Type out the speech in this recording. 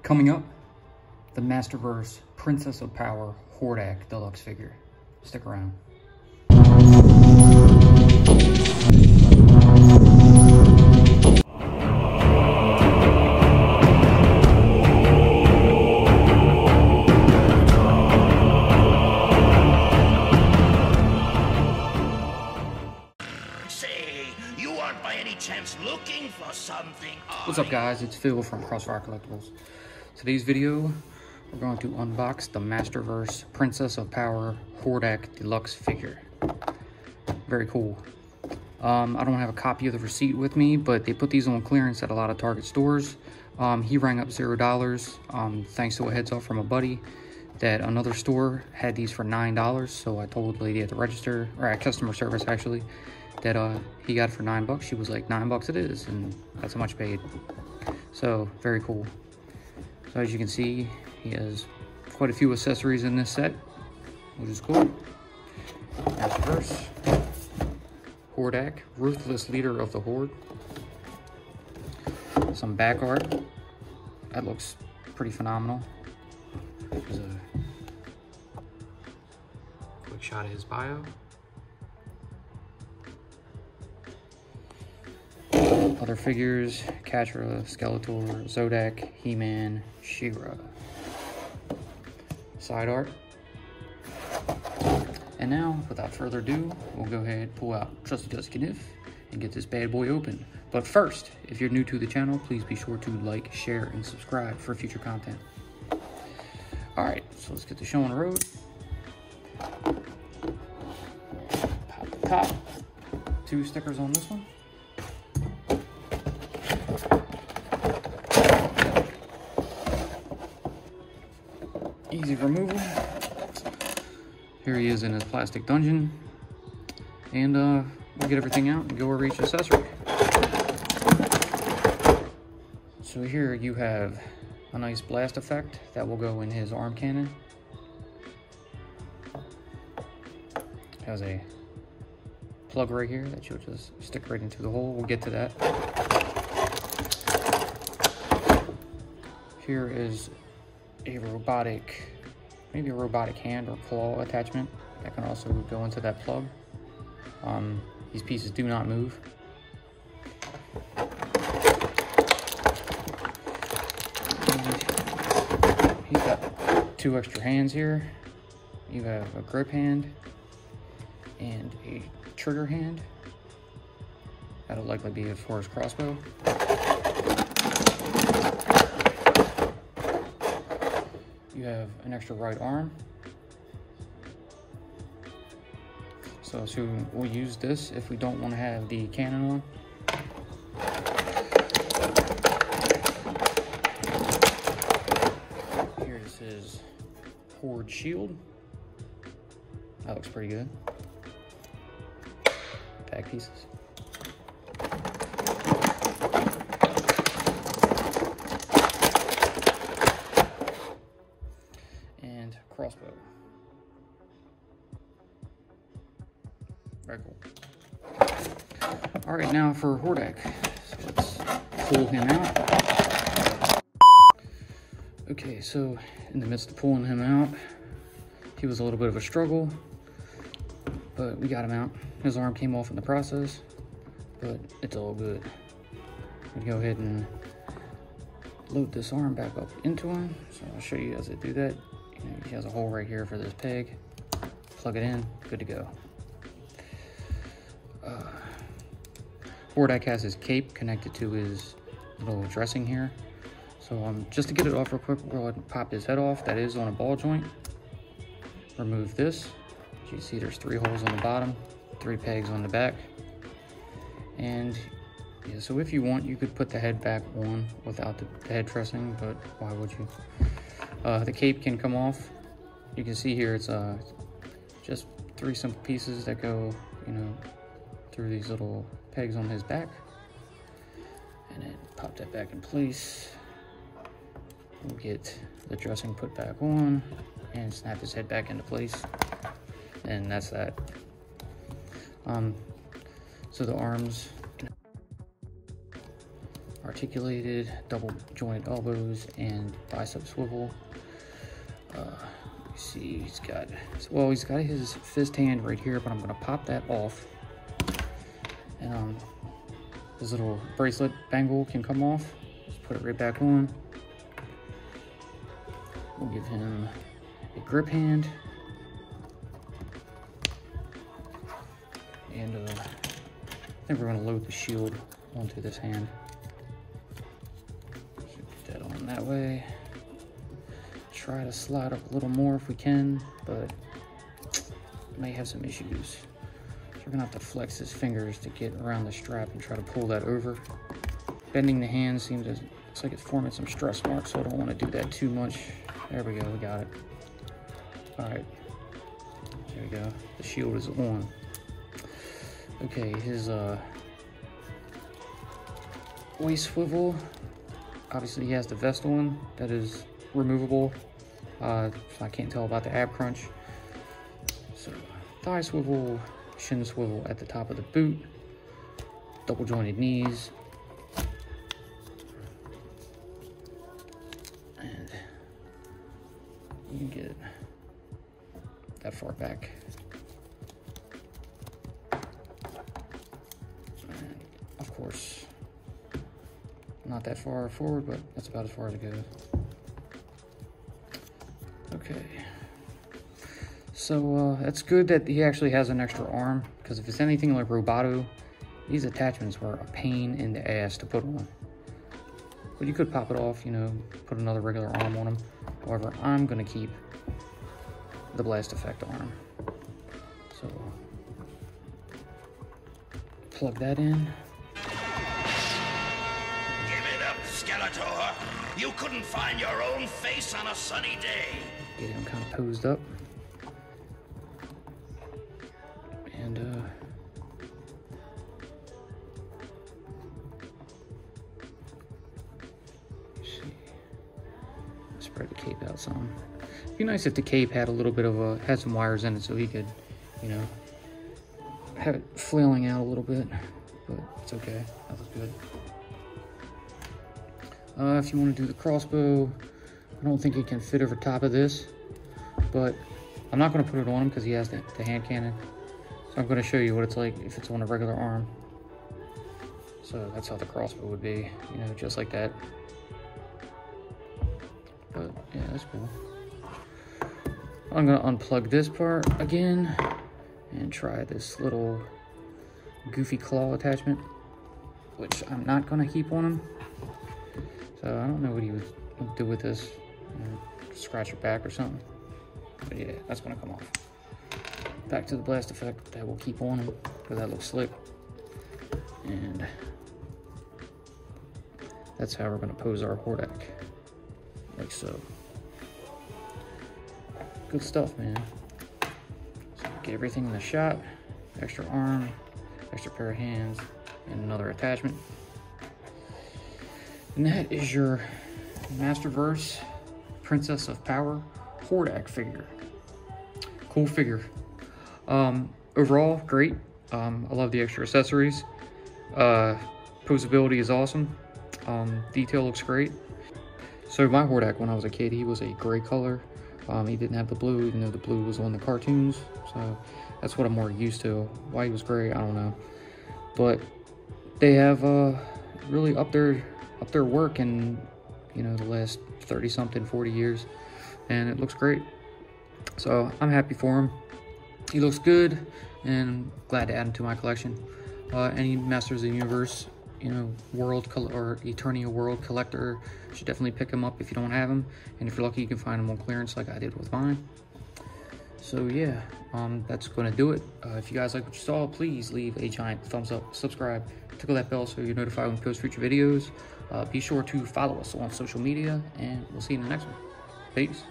Coming up, the Masterverse Princess of Power HORDAK Deluxe Figure. Stick around. Say, you aren't by any chance looking for something? What's up, guys? It's Phil from Crossfire Collectibles. Today's video, we're going to unbox the Masterverse Princess of Power HORDAK Deluxe Figure. Very cool. I don't have a copy of the receipt with me, but they put these on clearance at a lot of Target stores. He rang up $0, thanks to a heads up from a buddy that another store had these for $9. So I told the lady at the register, or at customer service actually, that he got it for $9. She was like, $9 it is, and that's how much paid. So very cool. So as you can see, he has quite a few accessories in this set, which is cool. Masterverse, HORDAK, ruthless leader of the Horde. Some back art. That looks pretty phenomenal. There's a quick shot of his bio. Other figures: Catra, Skeletor, Zodak, He-Man, She-Ra. Side art. And now, without further ado, we'll go ahead, pull out Trusty Dusty Kniff, and get this bad boy open. But first, if you're new to the channel, please be sure to like, share, and subscribe for future content. Alright, so let's get the show on the road. Pop the top. 2 stickers on this one. Easy removal. Here he is in his plastic dungeon. And we'll get everything out and go over each accessory. So here you have a nice blast effect that will go in his arm cannon. Has a plug right here that you'll just stick right into the hole. We'll get to that. Here is a robotic, maybe a robotic hand or claw attachment that can also go into that plug. These pieces do not move. He's got 2 extra hands here. You have a grip hand and a trigger hand. That'll likely be for his crossbow. You have an extra right arm. So we'll use this if we don't want to have the cannon on. Here's his Horde shield. That looks pretty good. Back pieces. And crossbow. Very cool. All right, now for HORDAK. So let's pull him out. Okay, so in the midst of pulling him out, he was a little bit of a struggle, but we got him out. His arm came off in the process, but it's all good. We go ahead and load this arm back up into him. So I'll show you as I do that. He has a hole right here for this peg. Plug it in, good to go. HORDAK has his cape connected to his little dressing here. So just to get it off real quick, we'll go ahead and pop his head off. That is on a ball joint. Remove this. As you see, there's 3 holes on the bottom, 3 pegs on the back. And yeah, so if you want, you could put the head back on without the head dressing, but why would you? The cape can come off. You can see here it's just 3 simple pieces that go, through these little pegs on his back. And then pop that back in place. We'll get the dressing put back on and snap his head back into place. And that's that. So the arms are articulated, double jointed elbows, and bicep swivel. You see, he's got his fist hand right here, but I'm gonna pop that off. And his little bracelet bangle can come off. Just put it right back on. We'll give him a grip hand. And I think we're gonna load the shield onto this hand. Should put that on that way. Try to slide up a little more if we can, but may have some issues. So we're gonna have to flex his fingers to get around the strap and try to pull that over. Bending the hand looks like it's forming some stress marks, so I don't want to do that too much. There we go, we got it. All right, there we go. The shield is on. Okay, his waist swivel. Obviously, he has the vest on that is removable. So I can't tell about the ab crunch. So thigh swivel, shin swivel at the top of the boot, double jointed knees, and you can get it that far back. And of course, not that far forward, but that's about as far as it goes. Okay, so it's good that he actually has an extra arm, because if it's anything like Roboto, these attachments were a pain in the ass to put on. But you could pop it off, you know, put another regular arm on him. However, I'm gonna keep the blast effect arm. So plug that in. Give it up, Skeletor. You couldn't find your own face on a sunny day. Get him kind of posed up. And let's see. Spread the cape out some. It'd be nice if the cape had a little bit of had some wires in it, so he could, you know, have it flailing out a little bit. But it's okay. That looks good. If you want to do the crossbow, I don't think it can fit over top of this, but I'm not going to put it on him because he has the hand cannon. So I'm going to show you what it's like if it's on a regular arm. So that's how the crossbow would be, you know, just like that. But yeah, that's cool. I'm going to unplug this part again and try this little goofy claw attachment, which I'm not going to keep on him. So I don't know what he would do with this. You know, scratch your back or something. But yeah, that's gonna come off. Back to the blast effect that we'll keep on him because that looks slick. And that's how we're gonna pose our HORDAK. Like so. Good stuff, man. So get everything in the shot. Extra arm, extra pair of hands, and another attachment. And that is your Masterverse Princess of Power HORDAK figure. Cool figure. Overall, great. I love the extra accessories. Posability is awesome. Detail looks great. So my HORDAK when I was a kid, he was a gray color. He didn't have the blue, even though the blue was on the cartoons. So that's what I'm more used to. Why he was gray, I don't know. But they have really upped their work in, you know, the last 30 something 40 years, and it looks great. So I'm happy for him. He looks good, and glad to add him to my collection. Any Masters of the Universe, you know, world or Eternia world collector should definitely pick him up if you don't have him, and if you're lucky you can find him on clearance like I did with mine. So yeah, that's going to do it. If you guys like what you saw, please leave a giant thumbs up, subscribe, tickle that bell so you're notified when we post future videos. Be sure to follow us on social media, and we'll see you in the next one. Peace.